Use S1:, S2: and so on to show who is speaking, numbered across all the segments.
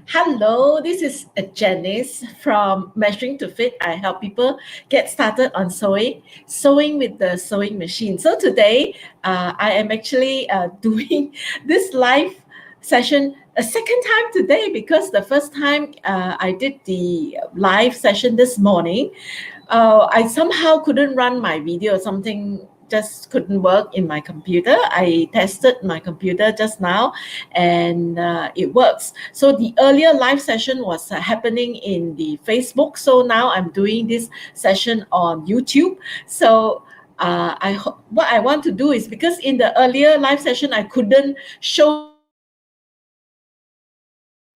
S1: Hello, this is Janice from Measuring to Fit. I help people get started on sewing with the sewing machine. So today, I am actually doing this live session a second time today because the first time I did the live session this morning, I somehow couldn't run my video. Something just couldn't work in my computer. I tested my computer just now and it works. So the earlier live session was happening in the Facebook. So now I'm doing this session on YouTube. So what I want to do is because in the earlier live session I couldn't show the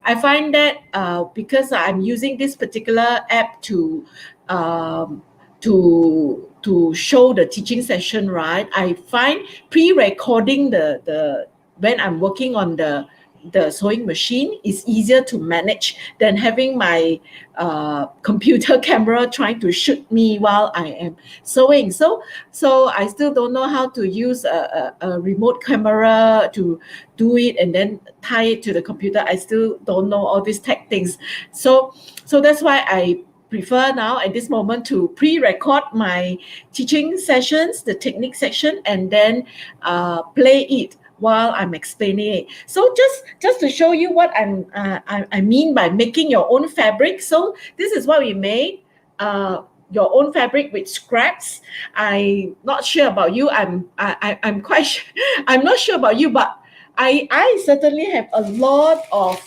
S1: I find that because I'm using this particular app um, to show the teaching session, right? I find pre-recording the when I'm working on the sewing machine is easier to manage than having my computer camera trying to shoot me while I am sewing. So I still don't know how to use a remote camera to do it and then tie it to the computer. I still don't know all these tech things. So that's why I prefer now at this moment to pre-record my teaching sessions, the technique section, and then play it while I'm explaining it. So just to show you what I mean by making your own fabric. So this is what we made. Your own fabric with scraps. I'm not sure about you. I'm quite I'm not sure about you, but I certainly have a lot of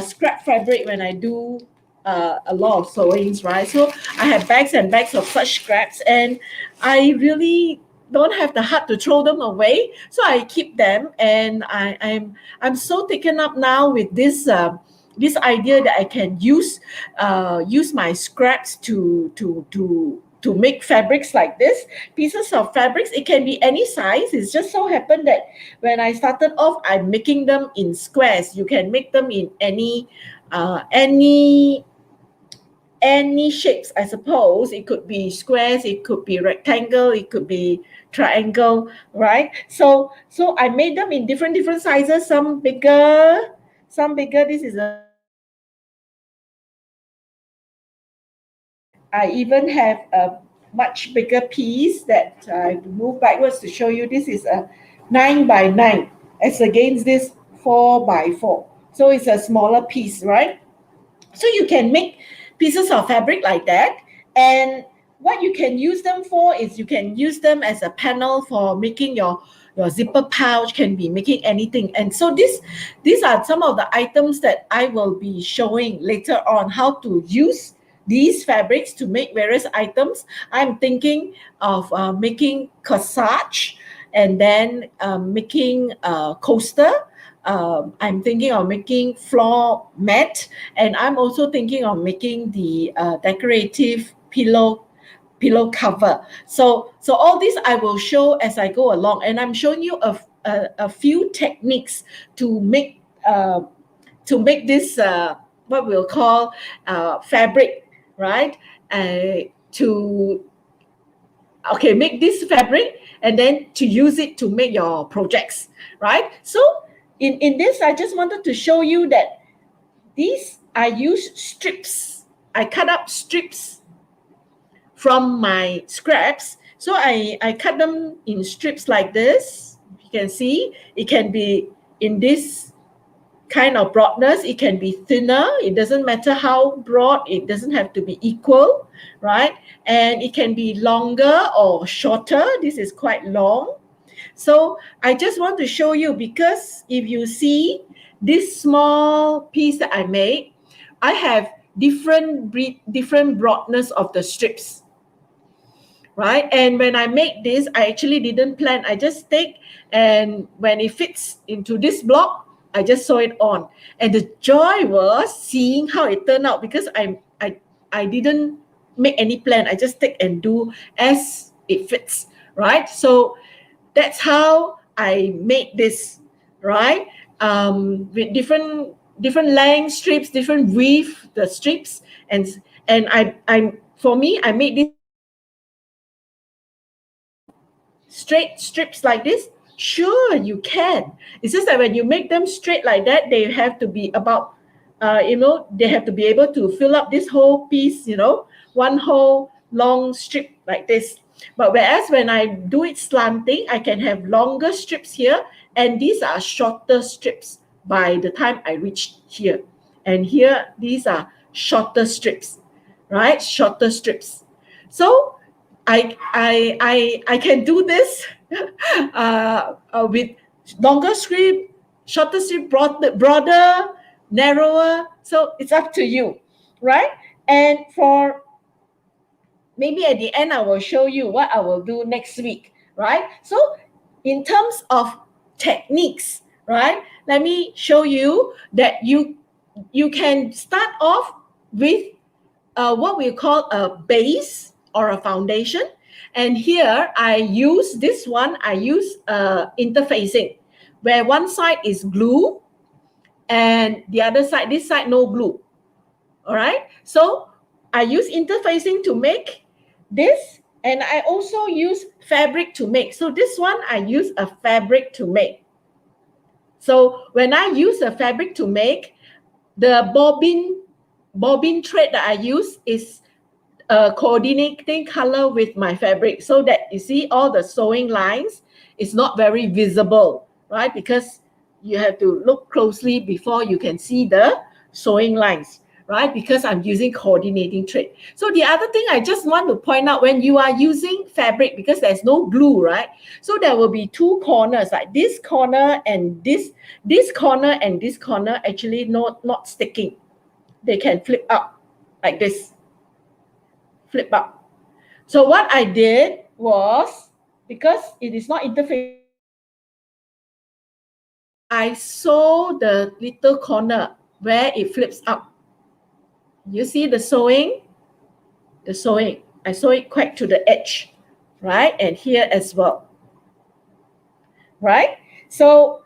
S1: scrap fabric when I do a lot of sewings, right? So I have bags and bags of such scraps, and I really don't have the heart to throw them away. So I keep them, and I'm so taken up now with this idea that I can use my scraps to make fabrics like this, pieces of fabrics. It can be any size. It's just so happened that when I started off, I'm making them in squares. You can make them in uh, any any shapes, I suppose. It could be squares, it could be rectangle, it could be triangle, right? So I made them in different sizes, some bigger, some bigger. This is a I even have a much bigger piece that I move backwards to show you. This is a 9 by 9 as against this 4 by 4. So it's a smaller piece, right? So you can make pieces of fabric like that. And what you can use them for is you can use them as a panel for making your zipper pouch, can be making anything. And so these are some of the items that I will be showing later on, how to use these fabrics to make various items. I'm thinking of making corsage, and then making a coaster. I'm thinking of making floor mat, and I'm also thinking of making the decorative pillow cover. So all this I will show as I go along, and I'm showing you a few techniques to make this what we'll call fabric, right? To okay, make this fabric and then to use it to make your projects, right? So in this, I just wanted to show you that these I use strips. I cut up strips from my scraps. So I cut them in strips like this. You can see it can be in this kind of broadness. It can be thinner. It doesn't matter how broad. It doesn't have to be equal, right? And it can be longer or shorter. This is quite long. So I just want to show you, because if you see this small piece that I made, I have different broadness of the strips, right? And when I make this, I actually didn't plan. I just take, and when it fits into this block, I just sew it on. And the joy was seeing how it turned out, because I didn't make any plan. I just take and do as it fits, right? So that's how I made this, right? With different length strips, different width the strips, and I for me I made this straight strips like this. Sure, you can. It's just that when you make them straight like that, they have to be about they have to be able to fill up this whole piece, one whole long strip like this. But whereas when I do it slanting, I can have longer strips here, and these are shorter strips by the time I reach here. And here, these are shorter strips, right? Shorter strips. So I can do this with longer strip, shorter strip, broader, narrower. So it's up to you, right? And for maybe at the end, I will show you what I will do next week, right? So in terms of techniques, right? Let me show you that you can start off with what we call a base or a foundation. And here I use this one, I use interfacing, where one side is glue and the other side, this side, no glue. All right. So I use interfacing to make this, and I also use fabric to make. So this one, I use a fabric to make. So when I use a fabric to make, the bobbin thread that I use is coordinating color with my fabric, so that you see all the sewing lines is not very visible, right? Because you have to look closely before you can see the sewing lines, right? Because I'm using coordinating thread. So the other thing I just want to point out, when you are using fabric, because there's no glue, right? So there will be two corners, like this corner and this corner and this corner actually not sticking. They can flip up like this. Flip up. So what I did was, because it is not interfacing, I sew the little corner where it flips up. You see the sewing? The sewing. I sew it quite to the edge, right? And here as well, right? So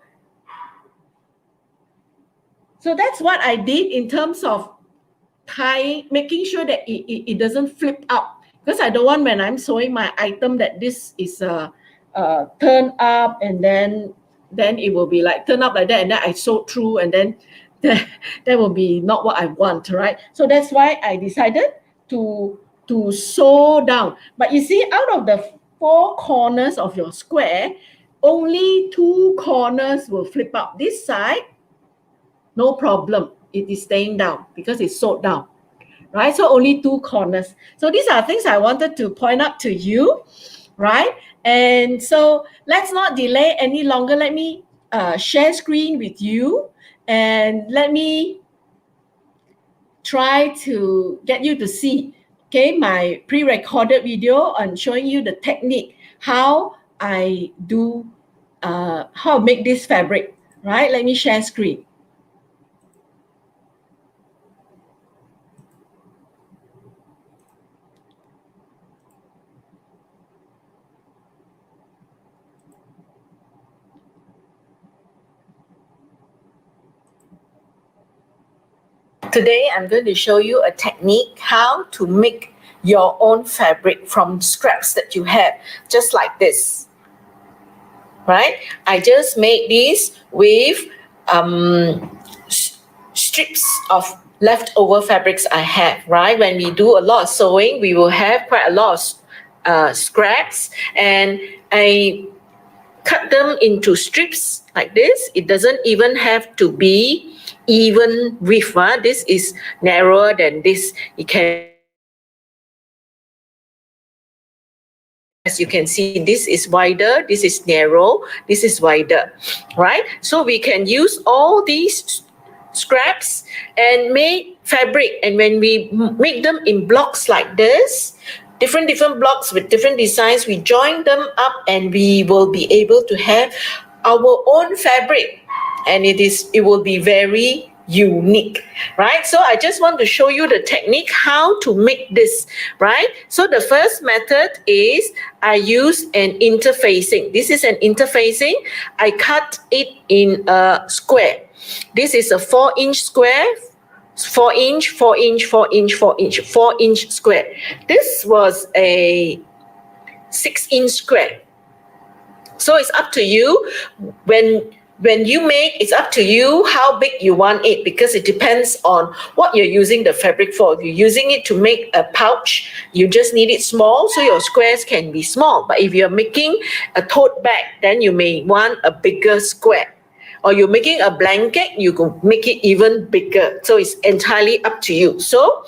S1: that's what I did in terms of tying, making sure that it doesn't flip up, because I don't want, when I'm sewing my item, that this is turn up, and then it will be like turn up like that, and then I sew through, and then that will be not what I want, right? So that's why I decided to sew down. But you see, out of the 4 corners of your square, only 2 corners will flip up. This side, no problem. It is staying down because it's sewed down, right? So only 2 corners. So these are things I wanted to point out to you, right? And so let's not delay any longer. Let me share screen with you, and let me try to get you to see, okay, my pre-recorded video on showing you the technique, how I do, how I make this fabric, right? Let me share screen. Today, I'm going to show you a technique how to make your own fabric from scraps that you have, just like this, right? I just made this with strips of leftover fabrics I have, right? When we do a lot of sewing, we will have quite a lot of scraps, and I cut them into strips like this. It doesn't even have to be even width. This is narrower than this. It can, as you can see, this is wider, this is narrow, this is wider, right? So we can use all these scraps and make fabric. And when we make them in blocks like this, different blocks with different designs, we join them up and we will be able to have our own fabric, and it will be very unique, right? So I just want to show you the technique how to make this, right? So the first method is I use an interfacing. This is an interfacing. I cut it in a square. This is a 4-inch square, 4-inch, 4-inch, 4-inch, 4-inch, 4-inch square. This was a 6-inch square. So it's up to you. When
S2: when you make, it's up to you how big you want it, because it depends on what you're using the fabric for. If you're using it to make a pouch, you just need it small, so your squares can be small. But if you're making a tote bag, then you may want a bigger square. Or you're making a blanket, you can make it even bigger. So it's entirely up to you. So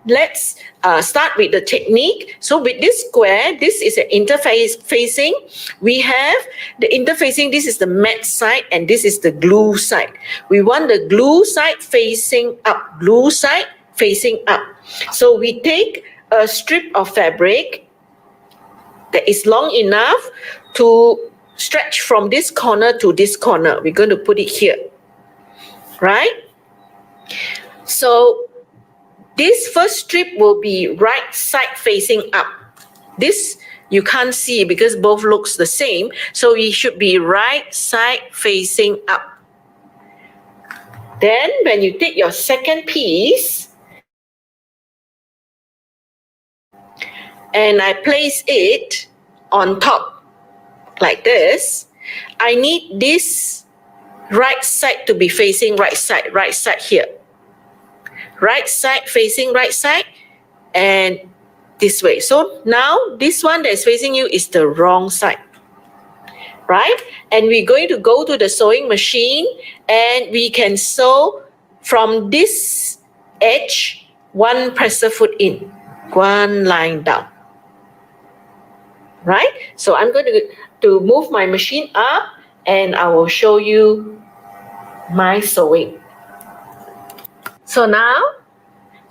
S2: let's start with the technique. So with this square, this is an interface facing. We have the interfacing, this is the matte side and this is the glue side. We want the glue side facing up, glue side facing up. So we take a strip of fabric that is long enough to stretch from this corner to this corner. We're going to put it here, right? So this first strip will be right side facing up. This you can't see because both looks the same. So it should be right side facing up. Then when you take your second piece and I place it on top like this, I need this right side to be facing right side here. Right side facing right side and this way. So now this one that is facing you is the wrong side, right? And we're going to go to the sewing machine and we can sew from this edge one presser foot in, one line down, right? So I'm going to move my machine up and I will show you my sewing. So now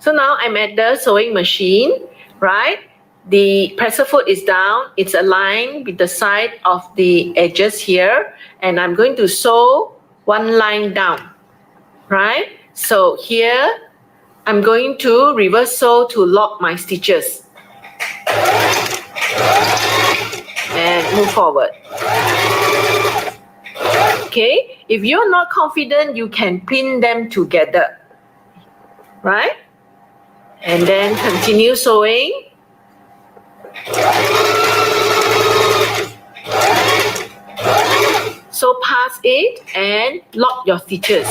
S2: I'm at the sewing machine, right? The presser foot is down. It's aligned with the side of the edges here. And I'm going to sew one line down, right? So here, I'm going to reverse sew to lock my stitches. And move forward. Okay, if you're not confident, you can pin them together, right? And then continue sewing. Sew past it and lock your stitches.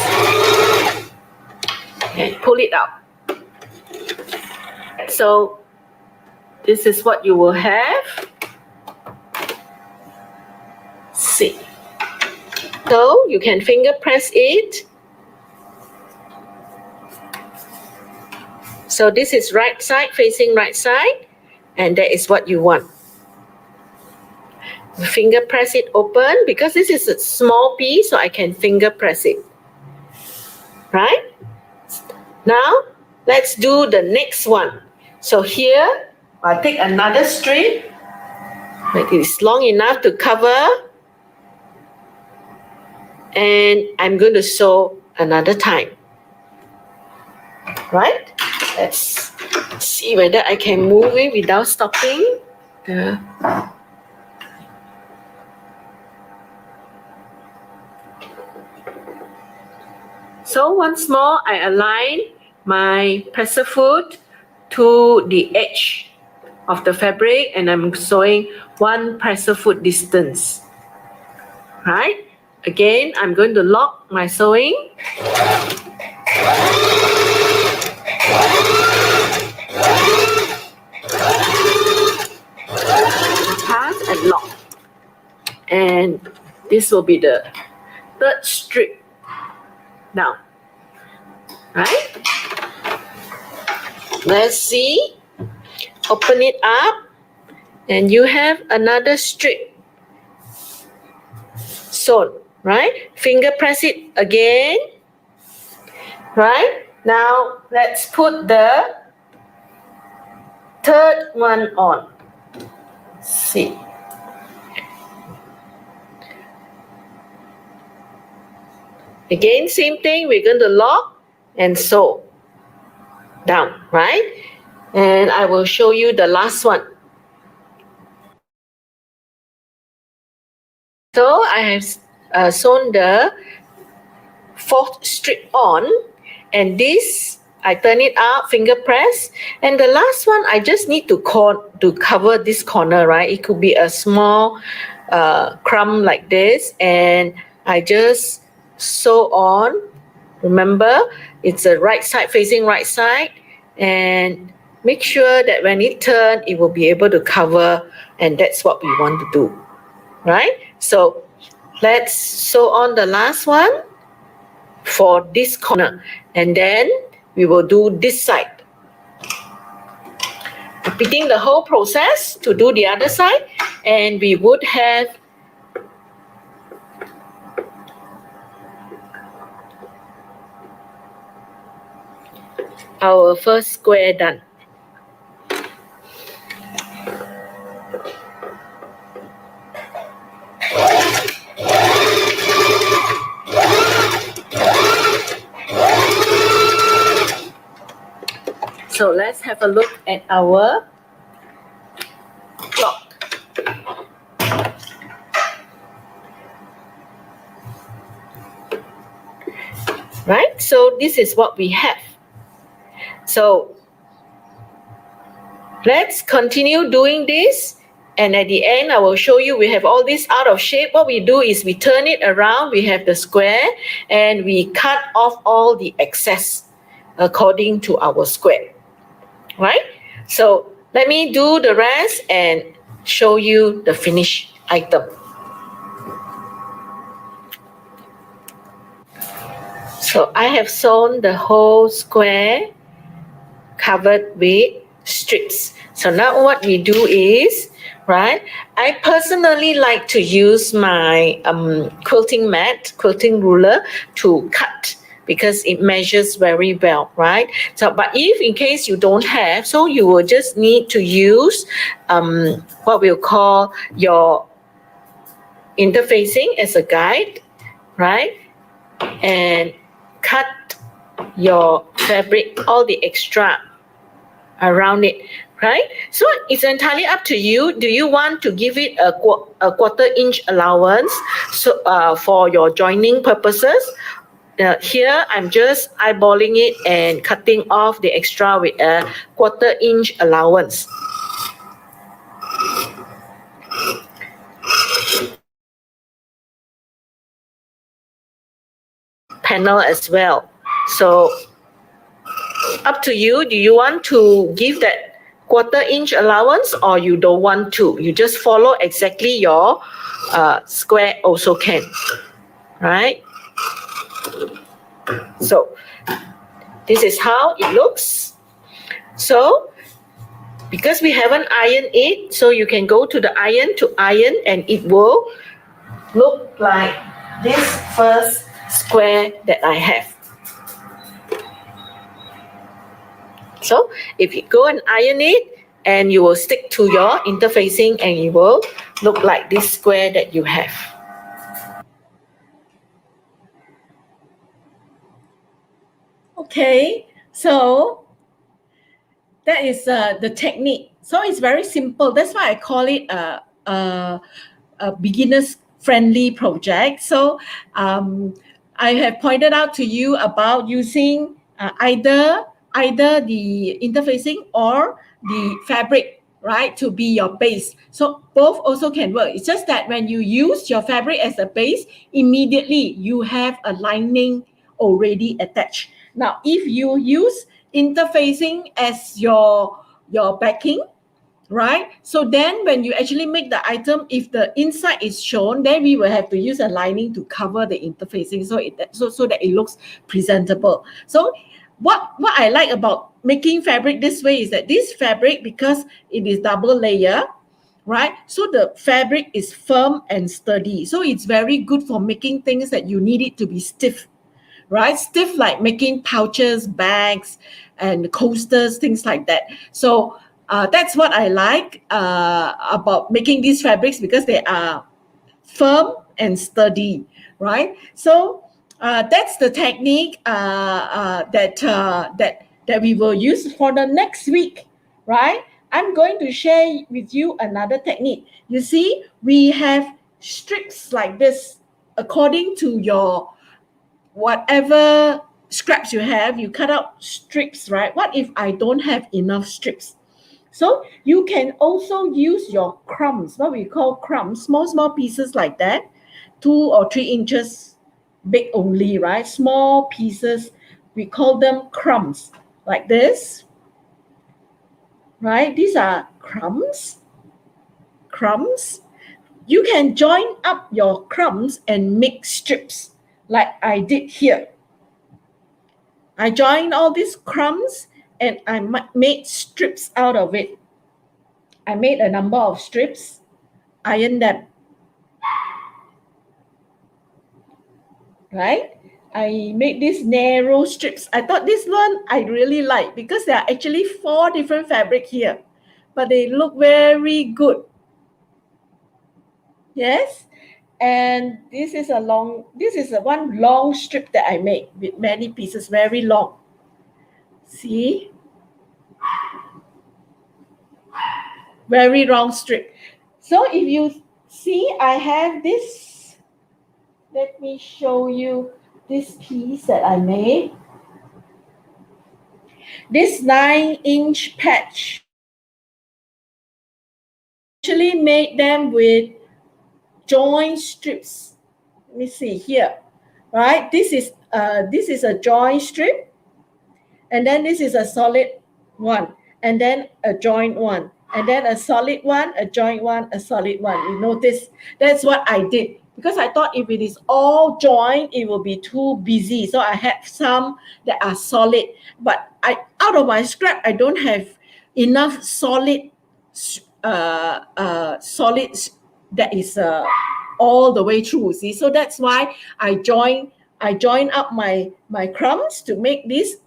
S2: And pull it out. So this is what you will have. See. So you can finger press it. So this is right side facing right side, and that is what you want. Finger press it open because this is a small piece, so I can finger press it. Right? Now let's do the next one. So here I'll take another strip. It is long enough to cover. And I'm going to sew another time. Right? Let's see whether I can move it without stopping. So once more, I align my presser foot to the edge of the fabric and I'm sewing one presser foot distance. Right? Again, I'm going to lock my sewing. Pass and lock. And this will be the third strip down. Right? Let's see. Open it up. And you have another strip sewn. Right? Finger press it again. Right? Now, let's put the third one on. See. Again, same thing. We're going to lock and sew down. Right? And I will show you the last one. So, I have sewn the fourth strip on, and this I turn it up, finger press, and the last one I just need to cover this corner, right? It could be a small crumb like this, and I just sew on. Remember, it's a right side facing right side, and make sure that when it turns, it will be able to cover, and that's what we want to do, right? So let's sew on the last one for this corner, and then we will do this side. Repeating the whole process to do the other side, and we would have our first square done. So let's have a look at our clock. Right? So this is what we have. So let's continue doing this. And at the end, I will show you we have all this out of shape. What we do is we turn it around. We have the square and we cut off all the excess according to our square. Right? So let me do the rest and show you the finished item. So I have sewn the whole square covered with strips. So now what we do is, right, I personally like to use my quilting mat, quilting ruler to cut because it measures very well, right? So, but if in case you don't have, so you will just need to use what we'll call your interfacing as a guide, right? And cut your fabric, all the extra around it, right? So it's entirely up to you. Do you want to give it a quarter-inch allowance for your joining purposes? Here, I'm just eyeballing it and cutting off the extra with a quarter-inch allowance. Panel as well. So up to you. Do you want to give that quarter-inch allowance or you don't want to? You just follow exactly your square also can, right? So this is how it looks. So because we haven't ironed it, so you can go to the iron to iron and it will look like this first square that I have. So if you go and iron it, and you will stick to your interfacing and it will look like this square that you have.
S1: Okay, so that is the technique. So it's very simple. That's why I call it a beginner's friendly project. So I have pointed out to you about using either the interfacing or the fabric, right, to be your base. So both also can work. It's just that when you use your fabric as a base, immediately you have a lining already attached. Now, if you use interfacing as your backing, right? So then when you actually make the item, if the inside is shown, then we will have to use a lining to cover the interfacing so that it looks presentable. So what I like about making fabric this way is that this fabric, because it is double layer, right? So the fabric is firm and sturdy. So it's very good for making things that you need it to be stiff, right? Stiff, like making pouches, bags, and coasters, things like that. So that's what I like about making these fabrics, because they are firm and sturdy, right? So that's the technique that we will use for the next week, right? I'm going to share with you another technique. You see, we have strips like this according to your whatever scraps you have. You cut out strips, right? What if I don't have enough strips? So you can also use your crumbs, what we call crumbs, small pieces like that, 2 or 3 inches big only, right? Small pieces, we call them crumbs, like this, right? These are crumbs. You can join up your crumbs and make strips like I did here. I joined all these crumbs and I made strips out of it. I made a number of strips, ironed them, right? I made these narrow strips. I thought this one I really like because there are actually 4 different fabric here, but they look very good. Yes, and this is one long strip that I made with many pieces, very long. See, very long strip. So if you see, I have this. Let me show you this piece that I made. This 9-inch patch. Actually made them with joint strips. Let me see here, right? This is a joint strip, and then this is a solid one, and then a joint one, and then a solid one, a joint one, a solid one. You notice that's what I did because I thought if it is all joined, it will be too busy. So I had some that are solid, but out of my scrap, I don't have enough solid solids that is all the way through. See, so that's why I join up my crumbs to make these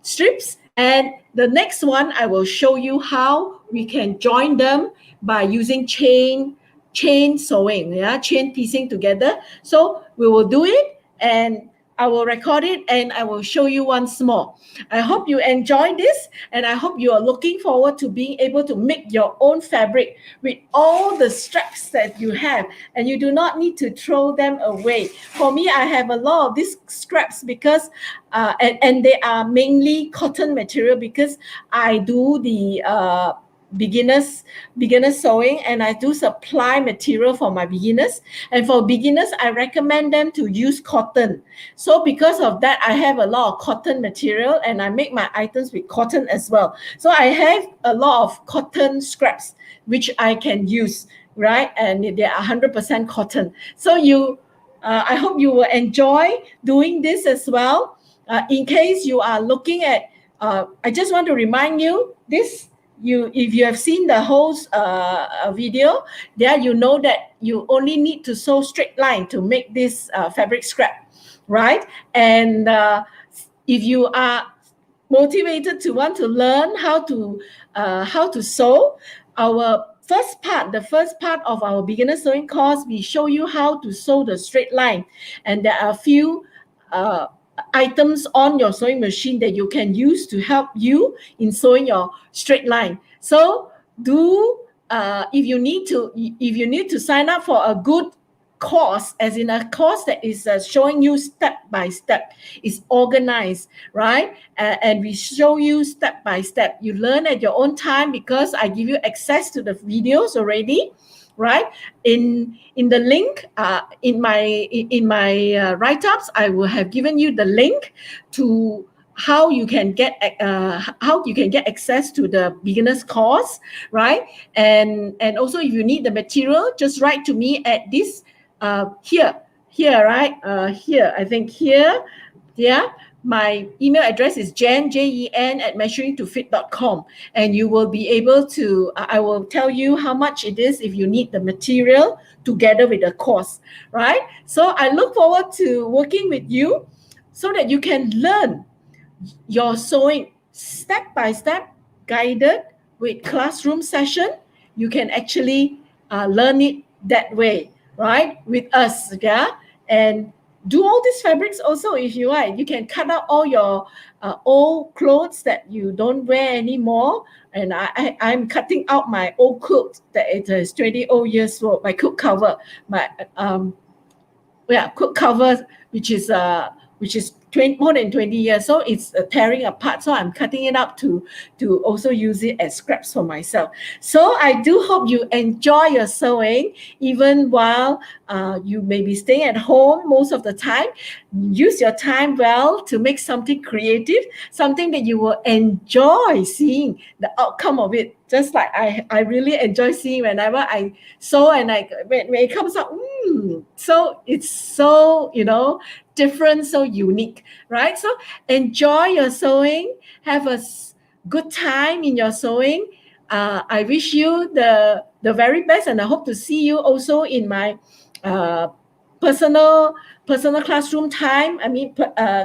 S1: strips. And the next one, I will show you how we can join them by using chain sewing, chain piecing together. So we will do it, and I will record it and I will show you once more. I hope you enjoy this, and I hope you are looking forward to being able to make your own fabric with all the straps that you have, and you do not need to throw them away. For me, I have a lot of these scraps because and they are mainly cotton material because I do the beginners sewing, and I do supply material for my beginners. And for beginners, I recommend them to use cotton. So because of that, I have a lot of cotton material, and I make my items with cotton as well. So I have a lot of cotton scraps which I can use, right? And they are 100% cotton. So I hope you will enjoy doing this as well. In case you are looking at, I just want to remind you this. If you have seen the whole video, there you know that you only need to sew straight line to make this fabric scrap, right? And if you are motivated to want to learn how to sew, the first part of our beginner sewing course, we show you how to sew the straight line, and there are a few items on your sewing machine that you can use to help you in sewing your straight line. So if you need to sign up for a good course, as in a course that is showing you step by step, is organized, right? And we show you step by step. You learn at your own time because I give you access to the videos already, right? In the link in my write-ups, I will have given you the link to how you can get access to the beginners course, right? And also, if you need the material, just write to me at this here, right? Here, I think here, yeah. My email address is jen@measuringtofit.com, and you will be able to, I will tell you how much it is if you need the material together with the course, right? So I look forward to working with you so that you can learn your sewing step by step, guided with classroom session. You can actually learn it that way, right? With us, yeah? And do all these fabrics also if you like. You can cut out all your old clothes that you don't wear anymore. And I'm cutting out my old quilt that it is 20 old years old, my quilt cover, my quilt cover, which is more than 20 years, so it's tearing apart. So I'm cutting it up to also use it as scraps for myself. So I do hope you enjoy your sewing, even while you may be staying at home most of the time. Use your time well to make something creative, something that you will enjoy seeing the outcome of it. Just like I really enjoy seeing whenever I sew, and when it comes out, so it's so, different, so unique, right? So enjoy your sewing, have a good time in your sewing. I wish you the very best, and I hope to see you also in my personal classroom time.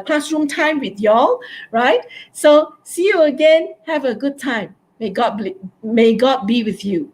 S1: Classroom time with y'all, right? So see you again. Have a good time. May God be with you.